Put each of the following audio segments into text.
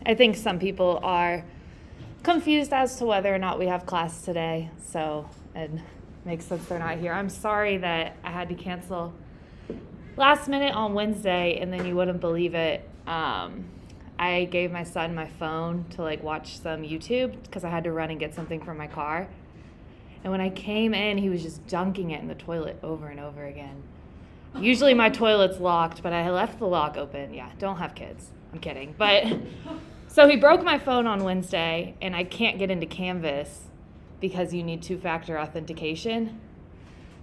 I think some people are confused as to whether or not we have class today, so it makes sense they're not here. I'm sorry that I had to cancel last minute on Wednesday, and then you wouldn't believe it. I gave my son my phone to like watch some YouTube because I had to run and get something from my car. And when I came in, he was just dunking it in the toilet over and over again. Usually my toilet's locked, but I left the lock open. Yeah, don't have kids. I'm kidding. But so he broke my phone on Wednesday, and I can't get into Canvas because you need two-factor authentication.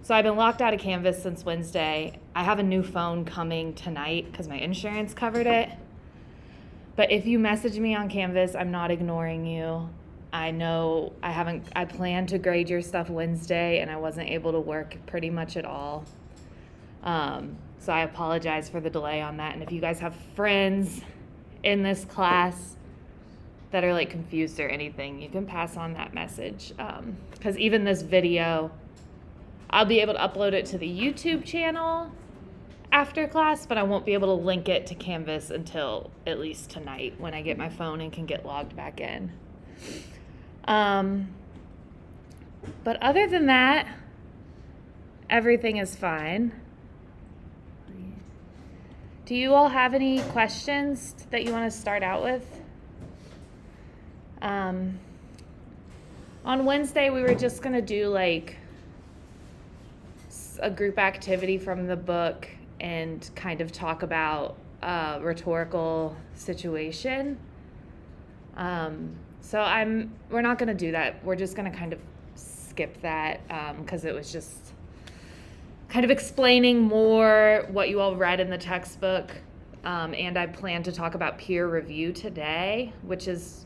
So I've been locked out of Canvas since Wednesday. I have a new phone coming tonight because my insurance covered it. But if you message me on Canvas, I'm not ignoring you. I know I planned to grade your stuff Wednesday, and I wasn't able to work pretty much at all. So I apologize for the delay on that. And if you guys have friends in this class that are like confused or anything, you can pass on that message. Because even this video, I'll be able to upload it to the YouTube channel after class, but I won't be able to link it to Canvas until at least tonight when I get my phone and can get logged back in. But other than that, everything is fine. Do you all have any questions that you want to start out with? On Wednesday, we were just going to do like a group activity from the book and kind of talk about a rhetorical situation. So we're not going to do that. We're just going to kind of skip that because it was just kind of explaining more what you all read in the textbook. And I plan to talk about peer review today, which is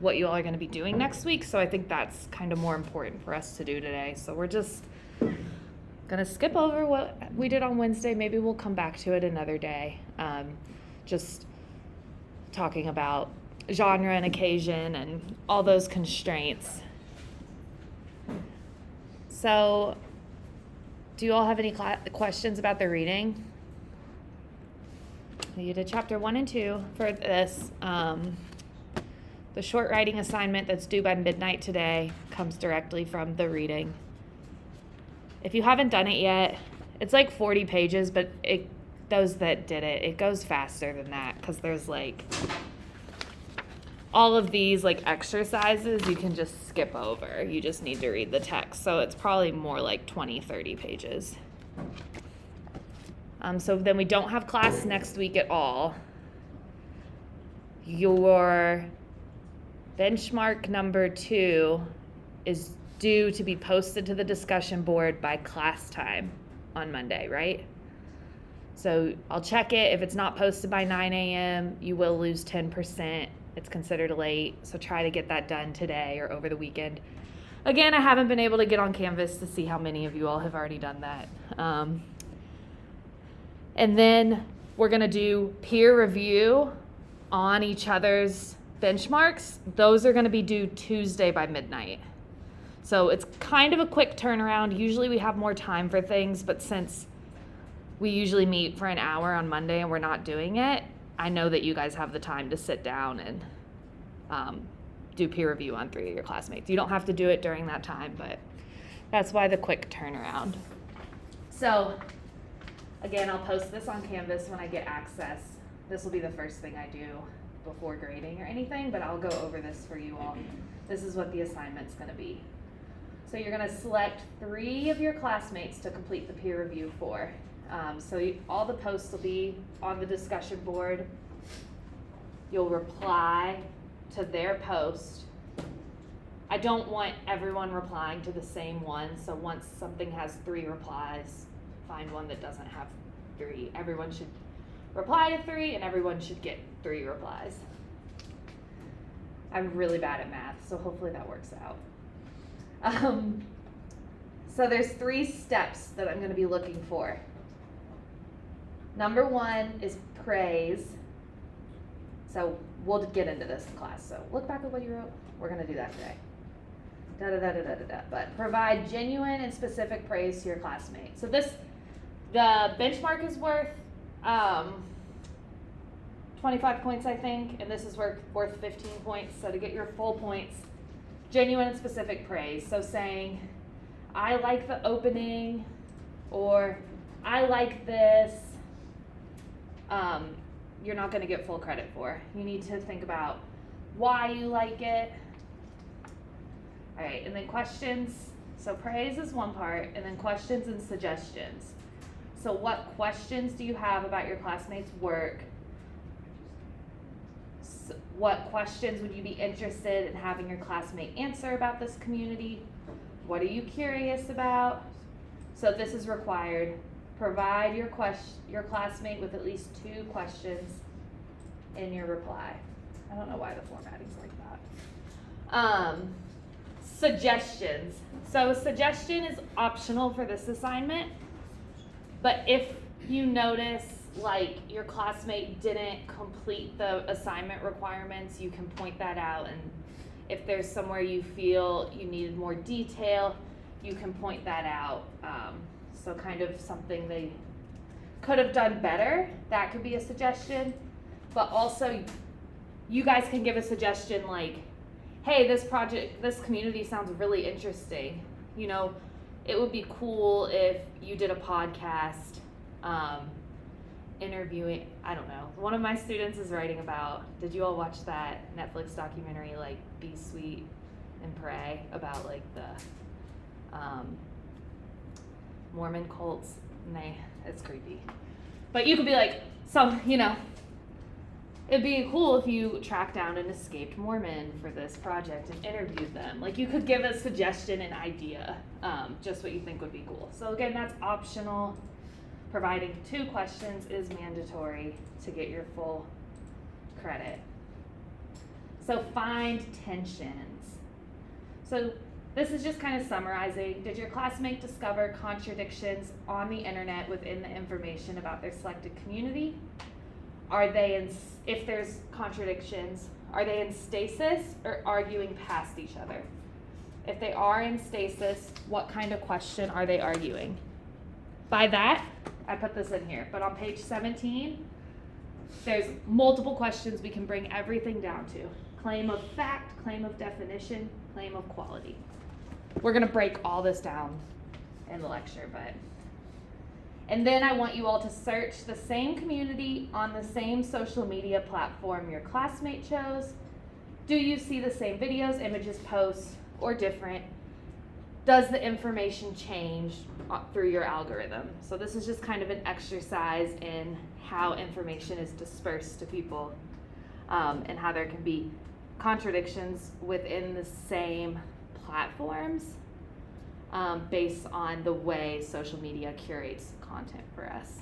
what you all are going to be doing next week. So I think that's kind of more important for us to do today. So we're just going to skip over what we did on Wednesday. Maybe we'll come back to it another day. Just talking about genre and occasion and all those constraints. So do you all have any questions about the reading? You did chapter 1 and 2 for this. The short writing assignment that's due by midnight today comes directly from the reading. If you haven't done it yet, it's like 40 pages, but those that did it goes faster than that because there's like all of these like exercises you can just skip over. You just need to read the text. So it's probably more like 20, 30 pages. So then we don't have class next week at all. Your benchmark number 2 is due to be posted to the discussion board by class time on Monday, right? So I'll check it. If it's not posted by 9 a.m., you will lose 10%. It's considered late, so try to get that done today or over the weekend. Again, I haven't been able to get on Canvas to see how many of you all have already done that. And then we're going to do peer review on each other's benchmarks. Those are going to be due Tuesday by midnight. So it's kind of a quick turnaround. Usually we have more time for things, but since we usually meet for an hour on Monday and we're not doing it, I know that you guys have the time to sit down and do peer review on 3 of your classmates. You don't have to do it during that time, but that's why the quick turnaround. So again, I'll post this on Canvas when I get access. This will be the first thing I do before grading or anything, but I'll go over this for you all. This is what the assignment's going to be. So you're going to select 3 of your classmates to complete the peer review for. All the posts will be on the discussion board. You'll reply to their post. I don't want everyone replying to the same one, so once something has 3 replies, find one that doesn't have 3. Everyone should reply to 3, and everyone should get 3 replies. I'm really bad at math, so hopefully that works out. So there's 3 steps that I'm going to be looking for. Number 1 is praise. So we'll get into this in class. So look back at what you wrote. We're going to do that today. But provide genuine and specific praise to your classmates. So the benchmark is worth 25 points, I think, and this is worth 15 points. So to get your full points, genuine and specific praise. So saying, I like the opening, or I like this, you're not going to get full credit for. You need to think about why you like it. All right, and then questions. So praise is one part, and then questions and suggestions. So what questions do you have about your classmates' work? So what questions would you be interested in having your classmate answer about this community? What are you curious about? So this is required. Provide your classmate with at least 2 questions in your reply. I don't know why the formatting's like that. Suggestions. So a suggestion is optional for this assignment, but if you notice like your classmate didn't complete the assignment requirements, you can point that out, and if there's somewhere you feel you needed more detail, you can point that out. So kind of something they could have done better, that could be a suggestion. But also, you guys can give a suggestion like, hey, this community sounds really interesting. You know, it would be cool if you did a podcast interviewing, I don't know. One of my students is writing about, did you all watch that Netflix documentary, like, Be Sweet and Pray, about, like, the Mormon cults? It's creepy. But you could be like, so, you know, it'd be cool if you tracked down an escaped Mormon for this project and interviewed them. Like, you could give a suggestion and idea, just what you think would be cool. So again, that's optional. Providing 2 questions is mandatory to get your full credit. So find tensions. So this is just kind of summarizing. Did your classmate discover contradictions on the internet within the information about their selected community? Are they if there's contradictions, are they in stasis or arguing past each other? If they are in stasis, what kind of question are they arguing? By that, I put this in here, but on page 17, there's multiple questions we can bring everything down to. Claim of fact, claim of definition, claim of quality. We're gonna break all this down in the lecture, and then I want you all to search the same community on the same social media platform your classmate chose. Do you see the same videos, images, posts, or different? Does the information change through your algorithm? So this is just kind of an exercise in how information is dispersed to people, and how there can be contradictions within the same platforms, based on the way social media curates content for us.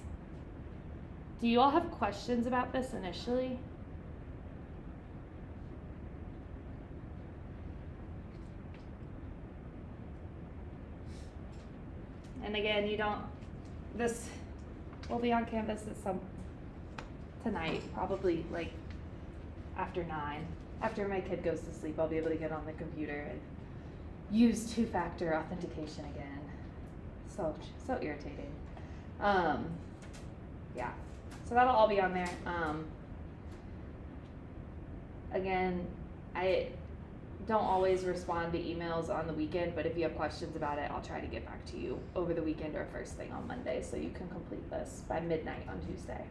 Do you all have questions about this initially? And again, this will be on Canvas tonight, probably like after 9. After my kid goes to sleep, I'll be able to get on the computer and use 2-factor authentication again. So irritating. Yeah, so that'll all be on there. Again, I don't always respond to emails on the weekend, but if you have questions about it, I'll try to get back to you over the weekend or first thing on Monday, so you can complete this by midnight on Tuesday.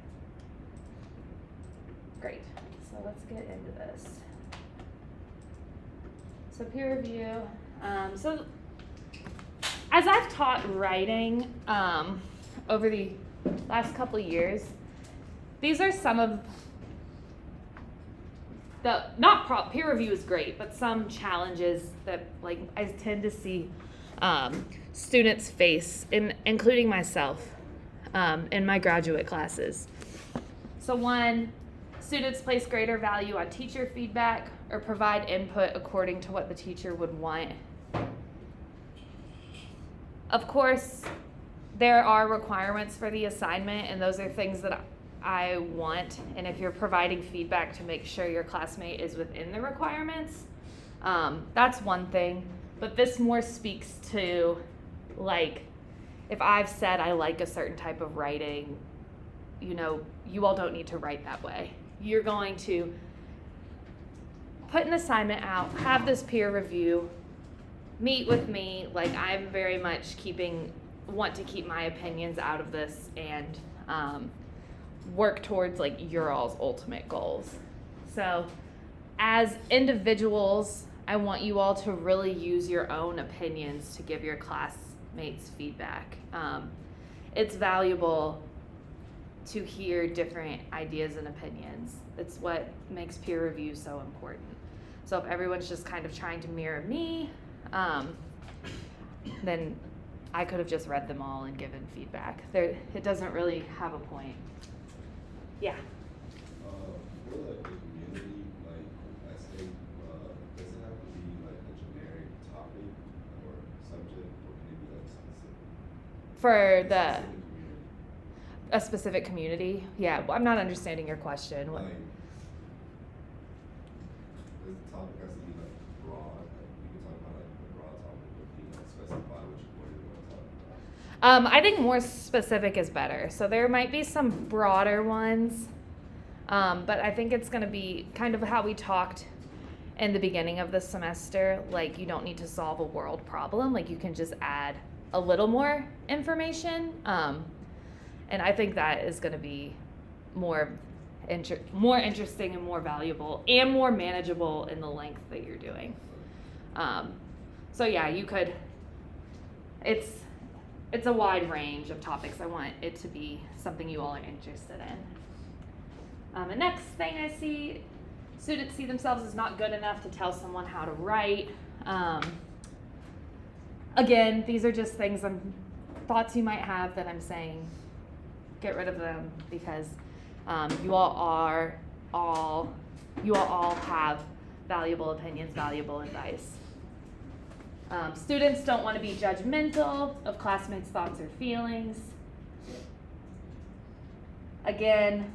Great, so let's get into this. So peer review. So as I've taught writing over the last couple of years, these are some of the, peer review is great, but some challenges that like I tend to see students face, including myself, in my graduate classes. So 1, students place greater value on teacher feedback or provide input according to what the teacher would want. Of course, there are requirements for the assignment, and those are things that I want, and if you're providing feedback to make sure your classmate is within the requirements, that's one thing. But this more speaks to, like, if I've said I like a certain type of writing, you know, you all don't need to write that way. you're going to put an assignment out, have this peer review, meet with me. Like, I'm very much want to keep my opinions out of this and work towards like your all's ultimate goals. So as individuals, I want you all to really use your own opinions to give your classmates feedback. It's valuable to hear different ideas and opinions. It's what makes peer review so important. So if everyone's just kind of trying to mirror me, then I could have just read them all and given feedback. It doesn't really have a point. Yeah. For like the community, like essay, does it have to be like a generic topic or subject, or can it be like specific? For Specific community. a specific community? Yeah, I'm not understanding your question. Like, does the topic has to be like broad? Like you can talk about like the broad topic, but you know, specify what you want to talk about. I think more specific is better. So there might be some broader ones, but I think it's going to be kind of how we talked in the beginning of the semester. Like, you don't need to solve a world problem. Like, you can just add a little more information. And I think that is going to be more interesting and more valuable and more manageable in the length that you're doing. So yeah, you could. It's a wide range of topics. I want it to be something you all are interested in. The next thing I see, students see themselves as not good enough to tell someone how to write. Again, these are just things thoughts you might have that I'm saying. Get rid of them because you all have valuable opinions, valuable advice. Students don't want to be judgmental of classmates' thoughts or feelings. Again,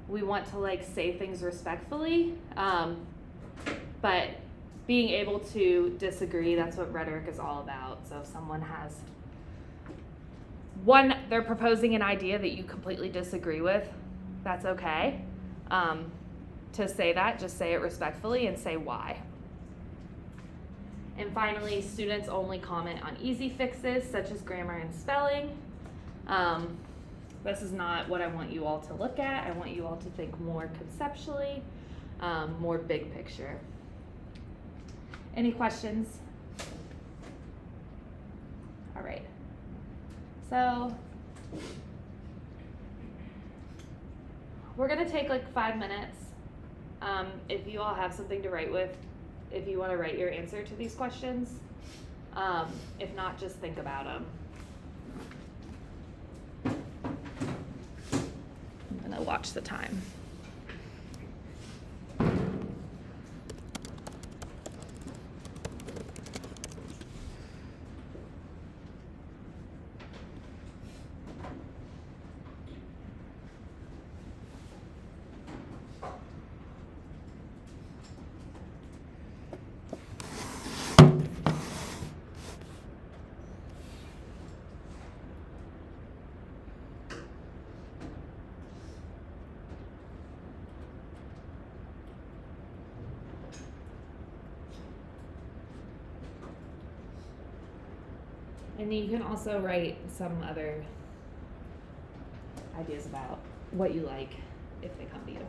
we want to like say things respectfully, but being able to disagree, that's what rhetoric is all about. So if someone has they're proposing an idea that you completely disagree with, that's okay. To say that, just say it respectfully and say why. And finally, students only comment on easy fixes such as grammar and spelling. This is not what I want you all to look at. I want you all to think more conceptually, more big picture. Any questions? All right. So we're gonna take like 5 minutes. If you all have something to write with, if you want to write your answer to these questions. If not, just think about them. I'm gonna watch the time. And then you can also write some other ideas about what you like if they come to you.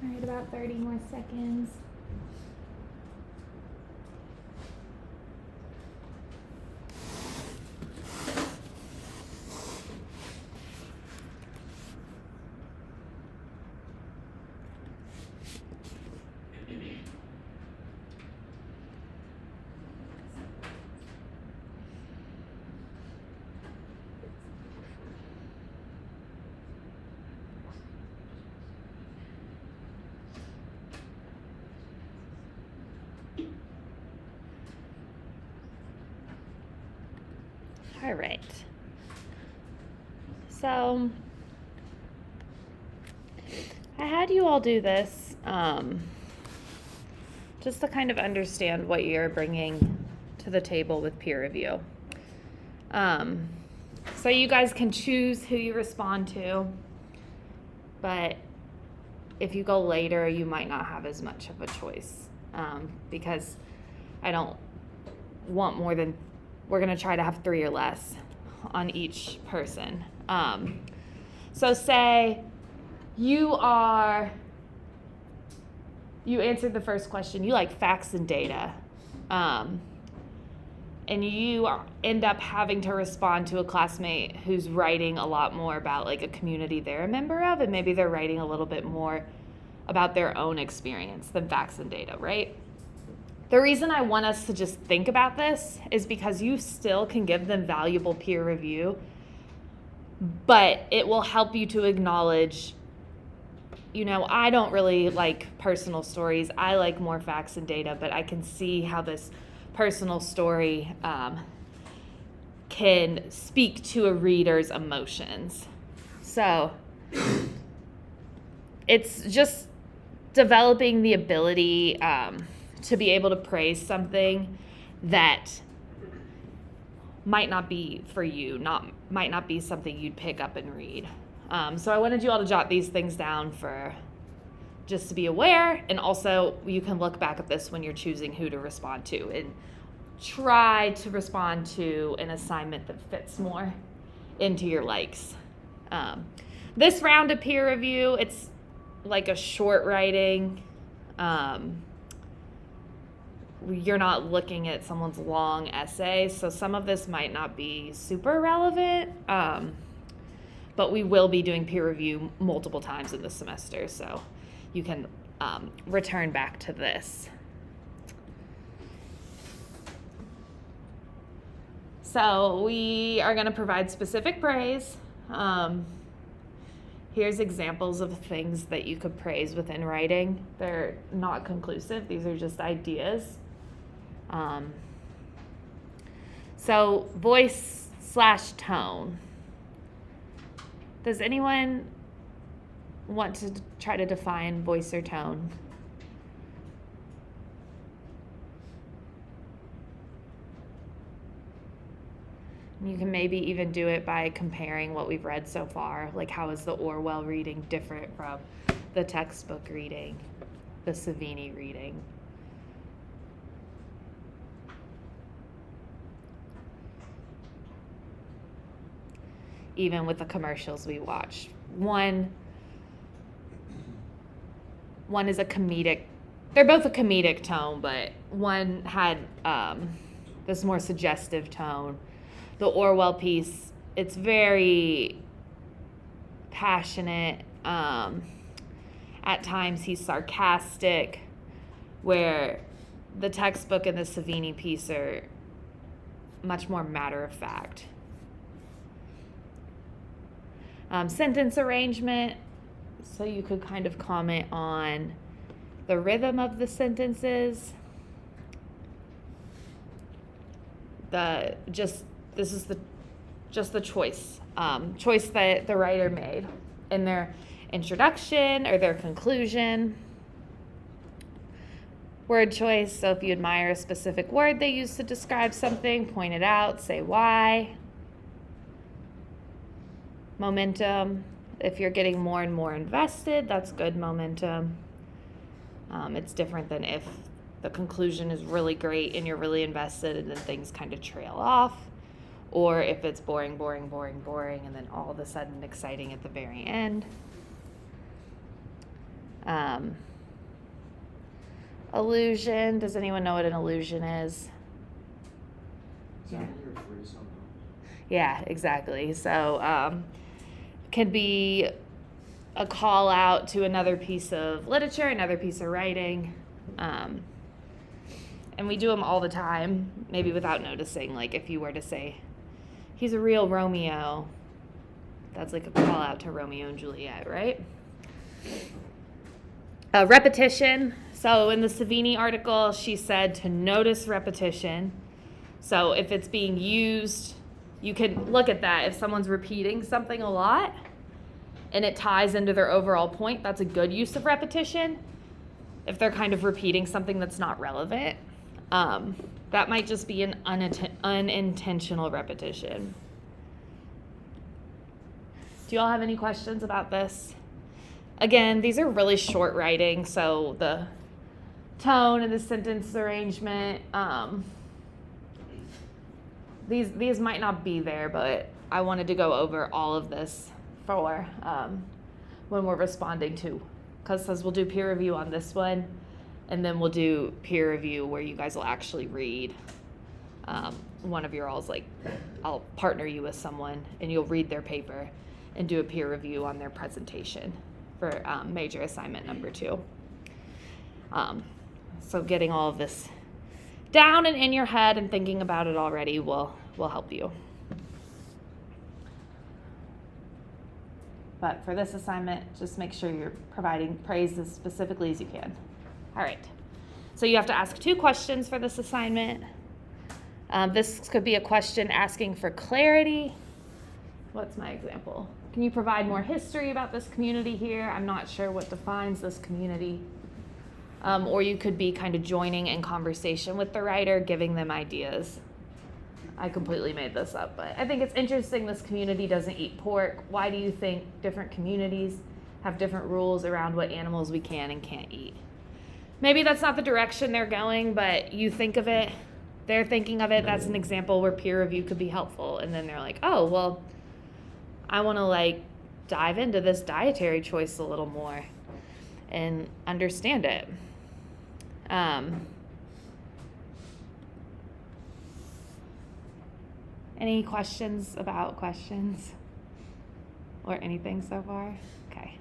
All right, about 30 more seconds. All right. So I had you all do this just to kind of understand what you're bringing to the table with peer review. So you guys can choose who you respond to, but if you go later, you might not have as much of a choice because I don't want more than, we're going to try to have 3 or less on each person. So say you answered the first question, you like facts and data, and you end up having to respond to a classmate who's writing a lot more about like a community they're a member of, and maybe they're writing a little bit more about their own experience than facts and data, right? The reason I want us to just think about this is because you still can give them valuable peer review, but it will help you to acknowledge, I don't really like personal stories. I like more facts and data, but I can see how this personal story can speak to a reader's emotions. So it's just developing the ability to be able to praise something that might not be for you, might not be something you'd pick up and read. So I wanted you all to jot these things down for just to be aware, and also you can look back at this when you're choosing who to respond to and try to respond to an assignment that fits more into your likes. This round of peer review, it's like a short writing. You're not looking at someone's long essay, so some of this might not be super relevant, but we will be doing peer review multiple times in the semester, so you can return back to this. So we are going to provide specific praise. Here's examples of things that you could praise within writing. They're not conclusive. These are just ideas. So voice/tone. Does anyone want to try to define voice or tone? You can maybe even do it by comparing what we've read so far. Like, how is the Orwell reading different from the textbook reading, the Savini reading? Even with the commercials we watch. One is a comedic, they're both a comedic tone, but one had this more suggestive tone. The Orwell piece, it's very passionate. At times he's sarcastic, where the textbook and the Savini piece are much more matter of fact. Sentence arrangement, so you could kind of comment on the rhythm of the sentences. This is the choice that the writer made in their introduction or their conclusion. Word choice, so if you admire a specific word they use to describe something, point it out, say why. Momentum, if you're getting more and more invested, that's good momentum. It's different than if the conclusion is really great and you're really invested and then things kind of trail off, or if it's boring, and then all of a sudden exciting at the very end. Illusion, does anyone know what an illusion is? Is that when you're afraid of something else? Yeah, exactly. So can be a call out to another piece of literature, another piece of writing. And we do them all the time, maybe without noticing. Like if you were to say, he's a real Romeo, that's like a call out to Romeo and Juliet, right? Repetition. So in the Savini article, she said to notice repetition. So if it's being used, you can look at that. If someone's repeating something a lot and it ties into their overall point, that's a good use of repetition. If they're kind of repeating something that's not relevant, that might just be an unintentional repetition. Do you all have any questions about this? Again, these are really short writing, so the tone and the sentence arrangement, these might not be there, but I wanted to go over all of this for when we're responding to, because we'll do peer review on this one, and then we'll do peer review where you guys will actually read. One of your all's like, I'll partner you with someone, and you'll read their paper and do a peer review on their presentation for major assignment number 2. So getting all of this down and in your head and thinking about it already will help you. But for this assignment, just make sure you're providing praise as specifically as you can. All right. So you have to ask 2 questions for this assignment. This could be a question asking for clarity. What's my example? Can you provide more history about this community here? I'm not sure what defines this community. Or you could be kind of joining in conversation with the writer, giving them ideas. I completely made this up, but I think it's interesting this community doesn't eat pork. Why do you think different communities have different rules around what animals we can and can't eat? Maybe that's not the direction they're going, but you think of it, they're thinking of it. That's an example where peer review could be helpful. And then they're like, oh, well, I want to dive into this dietary choice a little more and understand it. Any questions about questions or anything so far? Okay.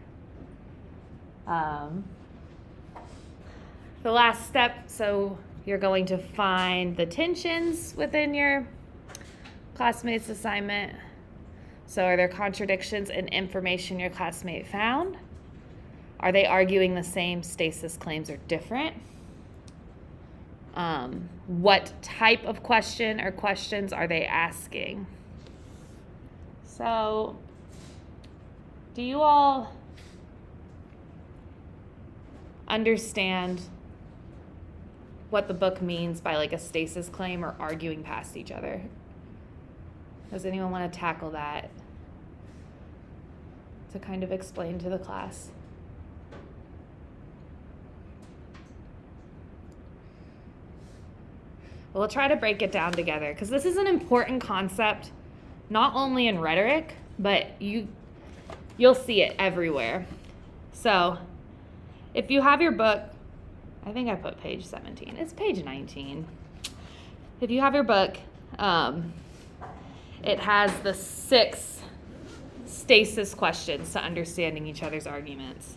The last step, so you're going to find the tensions within your classmate's assignment. So are there contradictions in information your classmate found? Are they arguing the same stasis claims or different? What type of question or questions are they asking? So, do you all understand what the book means by a stasis claim or arguing past each other? Does anyone want to tackle that to kind of explain to the class? We'll try to break it down together because this is an important concept, not only in rhetoric, but you'll see it everywhere. So if you have your book, I think I put page 17. It's page 19. If you have your book, it has the 6 stasis questions to understanding each other's arguments.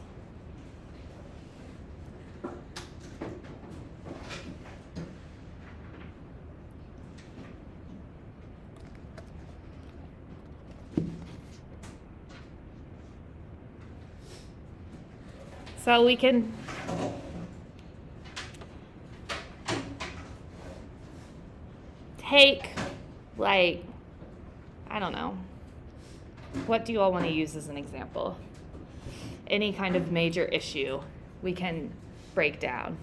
So we can take, I don't know, what do you all want to use as an example? Any kind of major issue we can break down.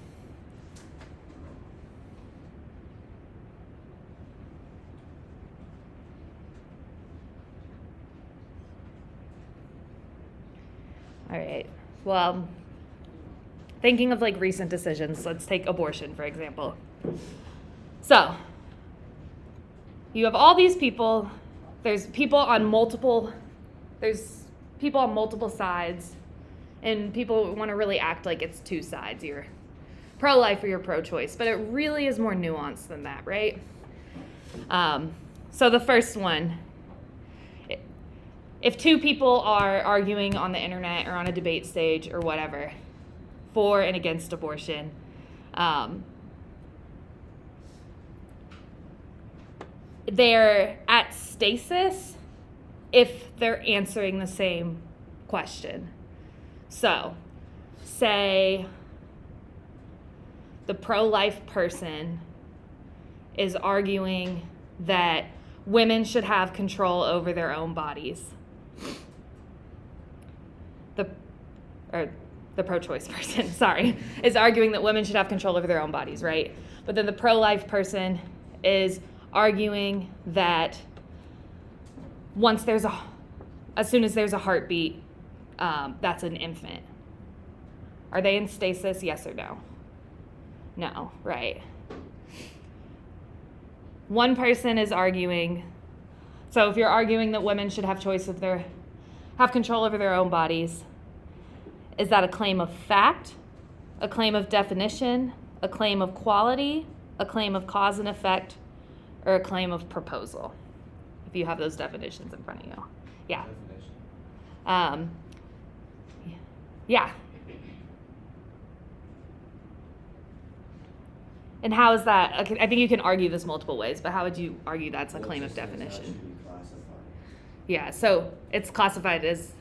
All right, well, thinking of recent decisions, let's take abortion, for example. So, you have all these people, there's people on multiple sides, And people want to really act like it's two sides. You're pro-life or you're pro-choice. But it really is more nuanced than that, right? So the first one, if two people are arguing on the internet or on a debate stage or whatever for and against abortion, they're at stasis if they're answering the same question. So, say the pro-life person is arguing that women should have control over their own bodies. The pro-choice person, is arguing that women should have control over their own bodies, right? But then the pro-life person is arguing that as soon as there's a heartbeat, that's an infant. Are they in stasis, yes or no? No, right. One person is arguing, so if you're arguing that women should have have control over their own bodies, is that a claim of fact, a claim of definition, a claim of quality, a claim of cause and effect, or a claim of proposal? If you have those definitions in front of you. Yeah. Definition. Yeah. And how is that? Okay, I think you can argue this multiple ways, but how would you argue that's a claim of definition? Yeah, so it's classified as,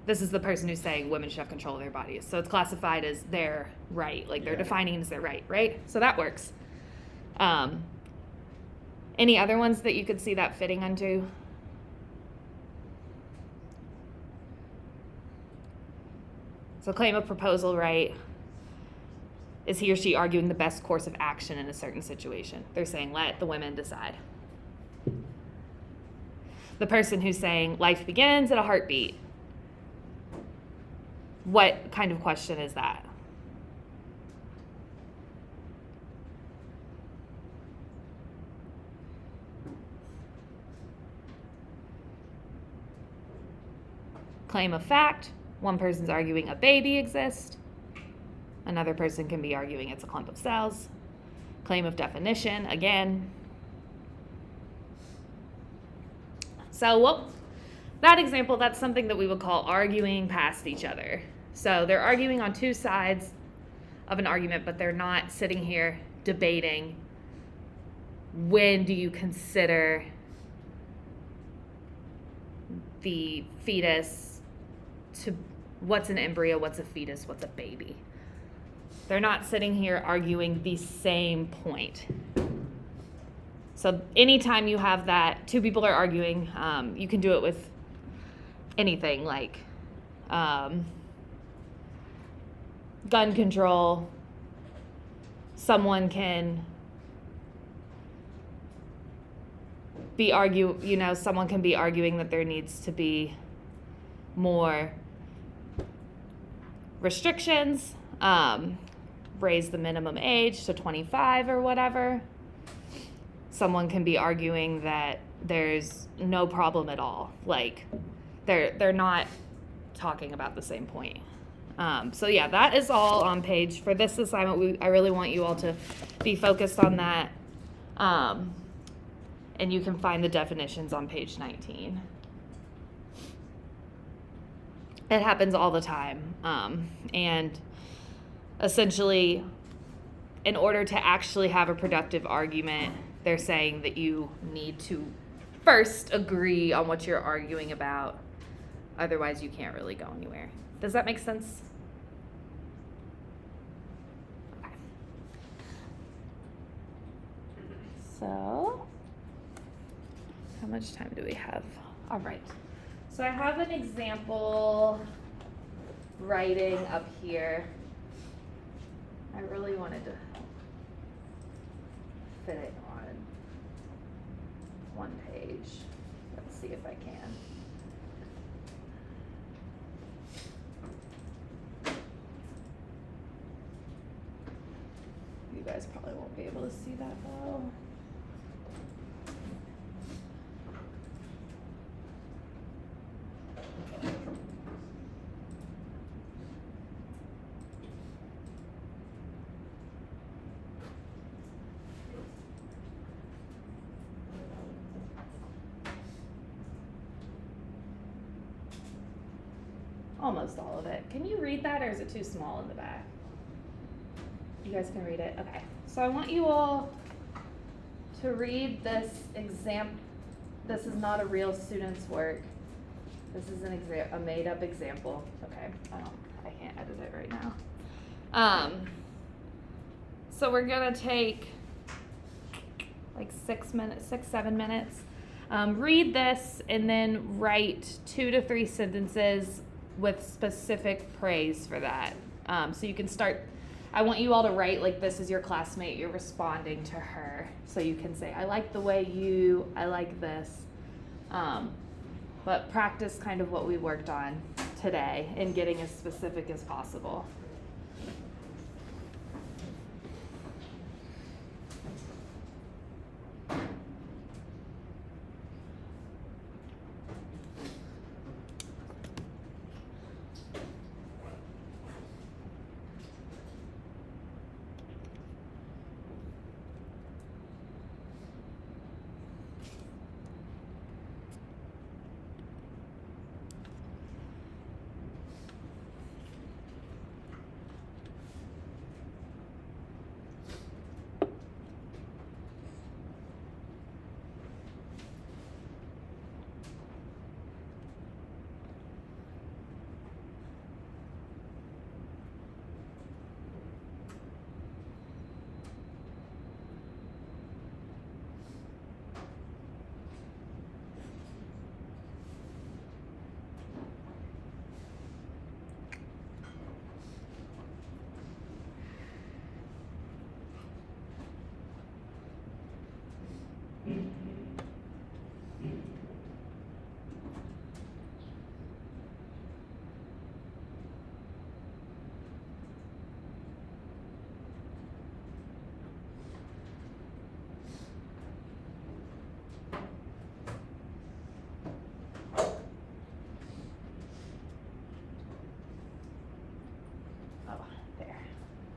this is the person who's saying women should have control of their bodies. So it's classified as their right, like they're defining it as their right? So that works. Any other ones that you could see that fitting onto? So claim of proposal, right? Is he or she arguing the best course of action in a certain situation? They're saying, let the women decide. The person who's saying life begins at a heartbeat, what kind of question is that? Claim of fact, one person's arguing a baby exists. Another person can be arguing it's a clump of cells. Claim of definition, again. So that example, that's something that we would call arguing past each other. So they're arguing on two sides of an argument, but they're not sitting here debating when do you consider the fetus to, what's an embryo, what's a fetus, what's a baby. They're not sitting here arguing the same point. So anytime you have that, two people are arguing, you can do it with anything like gun control. Someone can be someone can be arguing that there needs to be more restrictions, raise the minimum age to 25 or whatever. Someone can be arguing that there's no problem at all. Like they're not talking about the same point. So yeah, that is all on page for this assignment. I really want you all to be focused on that. And you can find the definitions on page 19. It happens all the time. And essentially, in order to actually have a productive argument, they're saying that you need to first agree on what you're arguing about. Otherwise, you can't really go anywhere. Does that make sense? Okay. So, how much time do we have? All right. So I have an example writing up here. I really wanted to fit it on one page. Let's see if I can. You guys probably won't be able to see that though. almost all of it. Can you read that, or is it too small in the back? You guys can read it? Okay. So I want you all to read this exam. This is not a real student's work. This is a made-up example. Okay. I can't edit it right now. So we're gonna take like 7 minutes. Read this and then write 2 to 3 sentences with specific praise for that. So you can start. I want you all to write like this is your classmate, you're responding to her. So you can say, I like the way I like this. But practice kind of what we worked on today and getting as specific as possible.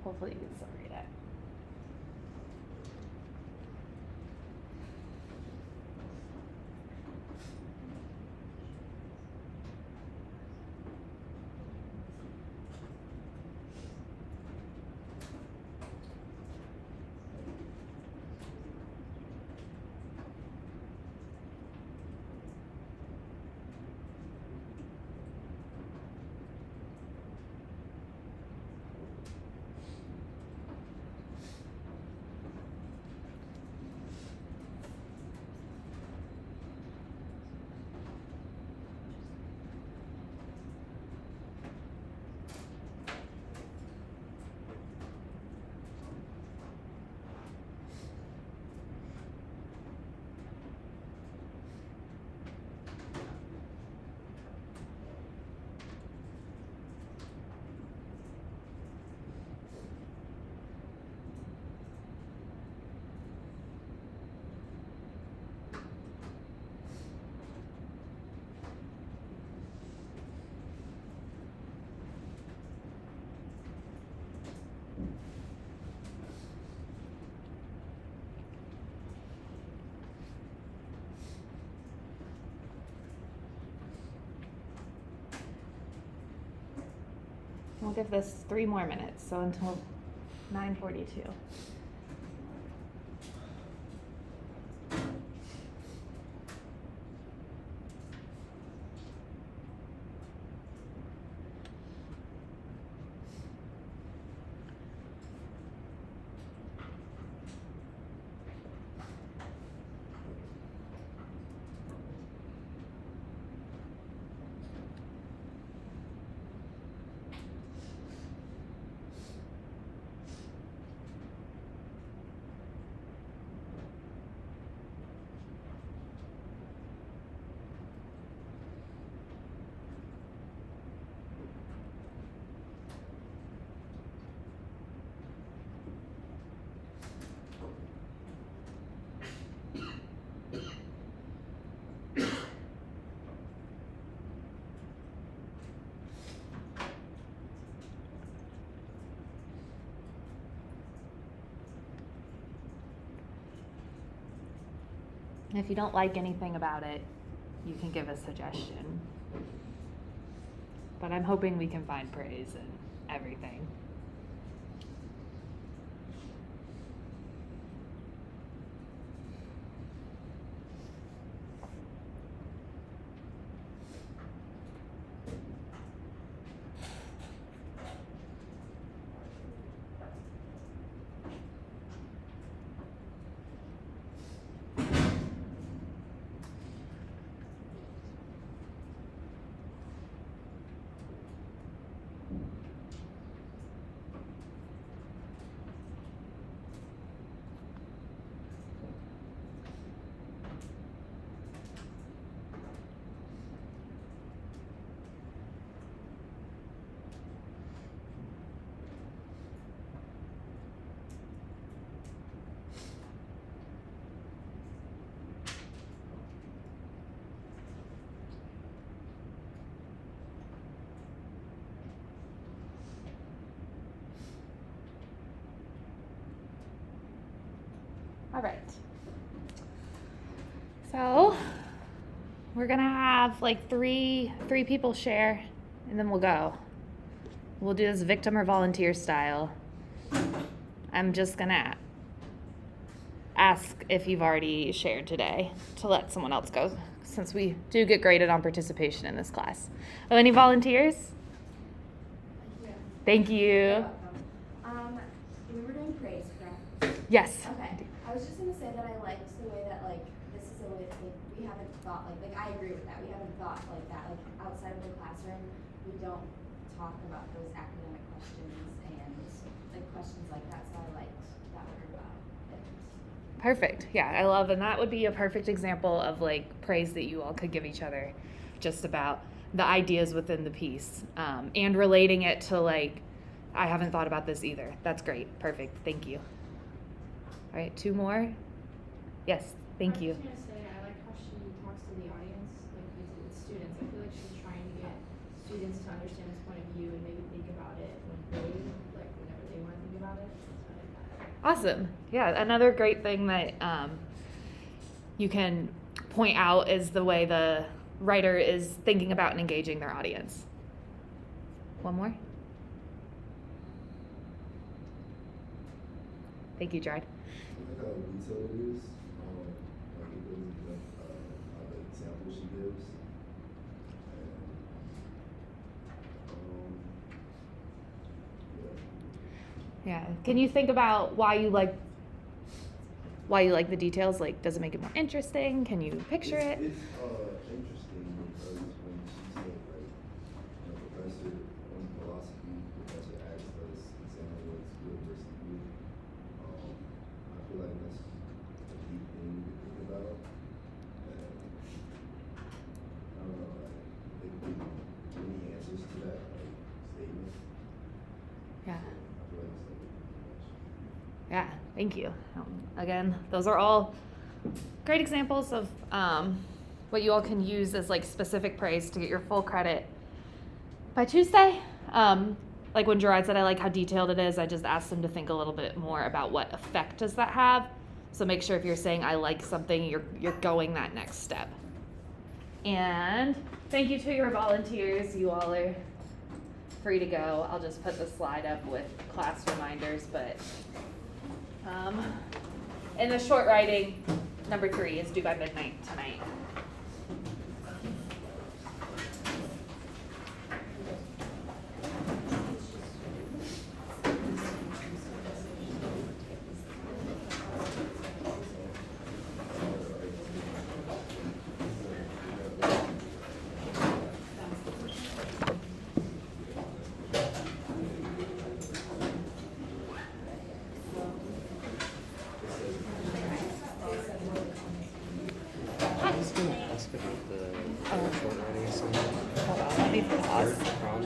Hopefully you can still read it. We'll give this 3 more minutes, so until 9:42. If you don't like anything about it, you can give a suggestion. but I'm hoping we can find praise in everything. All right. So we're gonna have like three people share, and then we'll go. We'll do this victim or volunteer style. I'm just gonna ask if you've already shared today to let someone else go, since we do get graded on participation in this class. Oh, any volunteers? Yeah. Thank you. You're welcome. We were doing praise, correct? Yes. Okay. I was just gonna say that I liked the way that like this is a way that like, we haven't thought like I agree with that. We haven't thought like that. Like outside of the classroom, we don't talk about those academic questions and like questions like that. So I liked that word about it. Perfect. Yeah, I love, and that would be a perfect example of like praise that you all could give each other, just about the ideas within the piece, and relating it to like, I haven't thought about this either. That's great. Perfect. Thank you. All right, 2 more. Yes, thank you. I was just gonna say, I like how she talks to the audience, like with students. I feel like she's trying to get students to understand this point of view and maybe think about it whenever they want to think about it. So I like that. Awesome. Yeah, another great thing that you can point out is the way the writer is thinking about and engaging their audience. One more. Thank you, Jared. I like how detailed it is, like it goes into the example she gives. And, yeah. Yeah. Can you think about why you like the details? Like, does it make it more interesting? Can you picture it? It's interesting because when she said like, professor on philosophy, professor asked us examine what's good versus good. I feel like that's a deep thing to think about. And I don't know, like there could be many answers to that like statement. Yeah. So I feel like it's like pretty much. Yeah. Thank you. Again, those are all great examples of what you all can use as like specific praise to get your full credit by Tuesday. Like when Gerard said, I like how detailed it is. I just asked them to think a little bit more about what effect does that have. So make sure if you're saying I like something, you're going that next step. And thank you to your volunteers. You all are free to go. I'll just put the slide up with class reminders, but in the short writing, number 3 is due by midnight tonight. I was gonna ask about the short writing assignment. Hold on, let me pause. Art